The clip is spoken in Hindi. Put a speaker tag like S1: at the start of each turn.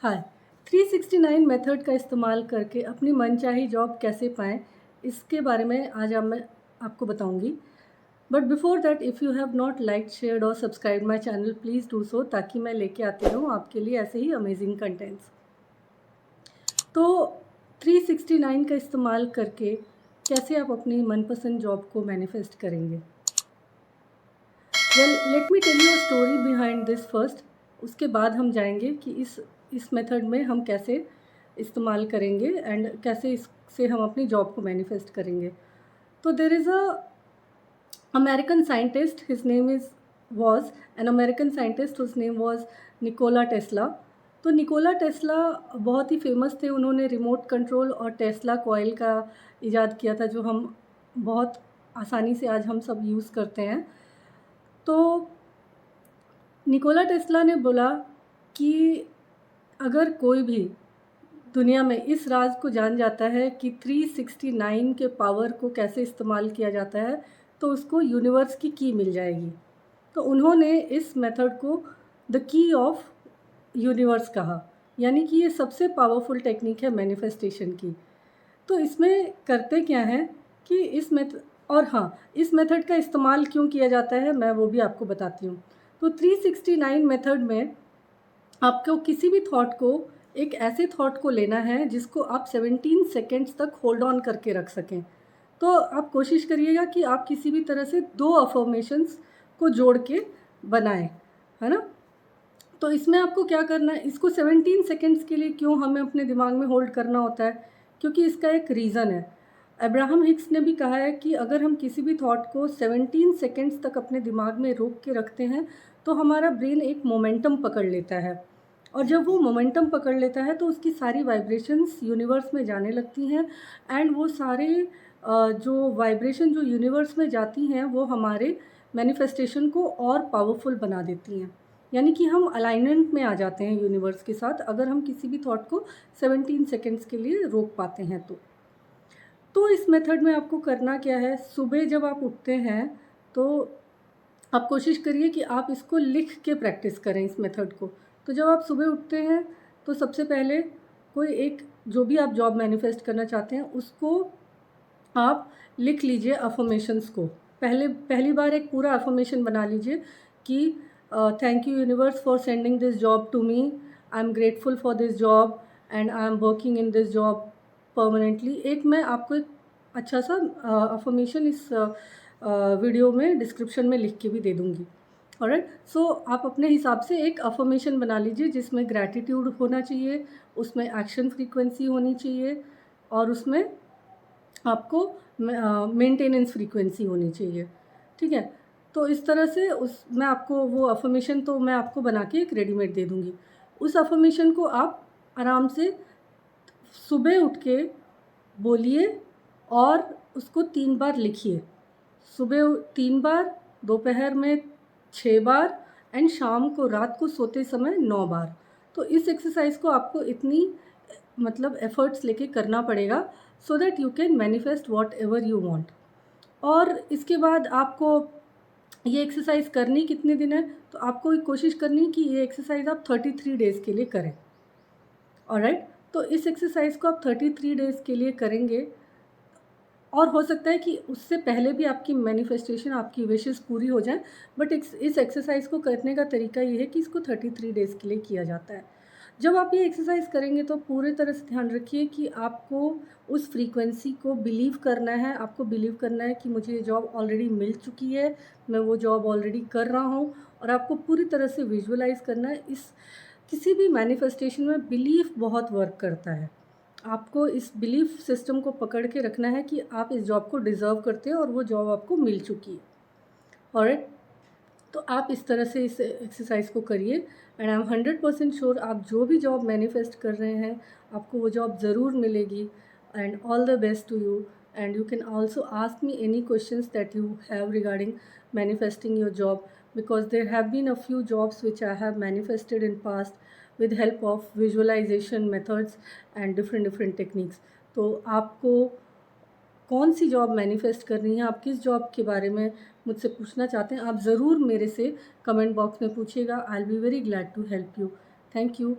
S1: हाय। 369 मेथड का इस्तेमाल करके अपनी मनचाही जॉब कैसे पाएँ, इसके बारे में आज मैं आपको बताऊँगी। But before that, if you have not liked, shared और subscribe my channel, please do so, ताकि मैं लेके आती रहूँ आपके लिए ऐसे ही अमेजिंग कंटेंट्स। तो 369 का इस्तेमाल करके कैसे आप अपनी मनपसंद जॉब को मैनिफेस्ट करेंगे? Well, let me tell you a story behind this first. उसके बाद हम जाएंगे कि इस मेथड में हम कैसे इस्तेमाल करेंगे एंड कैसे इससे हम अपनी जॉब को मैनिफेस्ट करेंगे। तो there is a American scientist, his name is was an American scientist, whose name was Nikola Tesla. तो निकोला टेस्ला बहुत ही फेमस थे। उन्होंने रिमोट कंट्रोल और टेस्ला कॉइल का इजाद किया था, जो हम बहुत आसानी से आज हम सब यूज़ करते हैं। तो निकोला टेस्ला ने बोला कि अगर कोई भी दुनिया में इस राज को जान जाता है कि 369 के पावर को कैसे इस्तेमाल किया जाता है, तो उसको यूनिवर्स की की मिल जाएगी। तो उन्होंने इस मेथड को द की ऑफ यूनिवर्स कहा, यानी कि ये सबसे पावरफुल टेक्निक है मैनिफेस्टेशन की। तो इसमें करते क्या है कि इस मेथड का इस्तेमाल क्यों किया जाता है, मैं वो भी आपको बताती हूँ। तो 369 मेथड में आपको किसी भी थॉट को, एक ऐसे थॉट को लेना है जिसको आप 17 सेकेंड्स तक होल्ड ऑन करके रख सकें। तो आप कोशिश करिएगा कि आप किसी भी तरह से 2 अफर्मेशंस को जोड़ के बनाएं, है ना? तो इसमें आपको क्या करना है, इसको 17 सेकेंड्स के लिए क्यों हमें अपने दिमाग में होल्ड करना होता है, क्योंकि इसका एक रीज़न है। अब्राहम हिक्स ने भी कहा है कि अगर हम किसी भी थॉट को 17 सेकेंड्स तक अपने दिमाग में रोक के रखते हैं, तो हमारा ब्रेन एक मोमेंटम पकड़ लेता है, और जब वो मोमेंटम पकड़ लेता है तो उसकी सारी वाइब्रेशंस यूनिवर्स में जाने लगती हैं, एंड वो सारे जो वाइब्रेशन जो यूनिवर्स में जाती हैं वो हमारे मैनिफेस्टेशन को और पावरफुल बना देती हैं। यानी कि हम अलाइनमेंट में आ जाते हैं यूनिवर्स के साथ, अगर हम किसी भी थॉट को 17 सेकेंड्स के लिए रोक पाते हैं तो इस मेथड में आपको करना क्या है, सुबह जब आप उठते हैं तो आप कोशिश करिए कि आप इसको लिख के प्रैक्टिस करें इस मेथड को। तो जब आप सुबह उठते हैं तो सबसे पहले कोई एक, जो भी आप जॉब मैनिफेस्ट करना चाहते हैं उसको आप लिख लीजिए अफ़र्मेशंस को। पहली बार एक पूरा अफ़र्मेशन बना लीजिए कि thank you universe for sending this job to me, I am grateful for this job and I am working in this job permanently. एक मैं आपको एक अच्छा सा अफ़र्मेशन इस वीडियो में डिस्क्रिप्शन में लिख के भी दे दूँगी। ऑलराइट, सो आप अपने हिसाब से एक अफ़र्मेशन बना लीजिए जिसमें ग्रैटिट्यूड होना चाहिए, उसमें एक्शन फ्रीक्वेंसी होनी चाहिए, और उसमें आपको मेंटेनेंस फ्रीक्वेंसी होनी चाहिए। ठीक है? तो इस तरह से मैं आपको वो अफ़र्मेशन तो मैं आपको बना के एक रेडीमेड दे दूँगी। उस अफ़र्मेशन को आप आराम से सुबह उठ के बोलिए और उसको 3 बार लिखिए। सुबह 3 बार, दोपहर में 6 बार एंड शाम को, रात को सोते समय 9 बार। तो इस एक्सरसाइज़ को आपको इतनी मतलब एफ़र्ट्स लेके करना पड़ेगा, so that you can manifest whatever you want. और इसके बाद आपको ये एक्सरसाइज़ करनी कितने दिन है, तो आपको कोशिश करनी है कि ये एक्सरसाइज़ आप 33 डेज़ के लिए करें। ऑलराइट, तो इस एक्सरसाइज़ को आप 33 डेज़ के लिए करेंगे, और हो सकता है कि उससे पहले भी आपकी मैनिफेस्टेशन, आपकी विशेस पूरी हो जाए, बट इस एक्सरसाइज़ को करने का तरीका ये है कि इसको 33 डेज़ के लिए किया जाता है। जब आप ये एक्सरसाइज़ करेंगे तो पूरी तरह से ध्यान रखिए कि आपको उस फ्रीक्वेंसी को बिलीव करना है। आपको बिलीव करना है कि मुझे ये जॉब ऑलरेडी मिल चुकी है, मैं वो जॉब ऑलरेडी कर रहा हूँ, और आपको पूरी तरह से विजुअलाइज़ करना है। किसी भी मैनिफेस्टेशन में बिलीफ बहुत वर्क करता है। आपको इस बिलीफ सिस्टम को पकड़ के रखना है कि आप इस जॉब को डिज़र्व करते हैं और वो जॉब आपको मिल चुकी है। ऑलराइट, तो आप इस तरह से इस एक्सरसाइज़ को करिए, एंड आई एम 100% श्योर आप जो भी जॉब मैनिफेस्ट कर रहे हैं, आपको वो जॉब ज़रूर मिलेगी। And all the best to you, and you can also ask me any questions that you have regarding manifesting your job, because there have been a few jobs which I have manifested in past with help of visualization methods and different techniques. तो आपको कौन सी जॉब मैनिफेस्ट करनी है, आप किस जॉब के बारे में मुझसे पूछना चाहते हैं, आप ज़रूर मेरे से कमेंट बॉक्स में पूछिएगा। I will be very glad to help you. Thank you.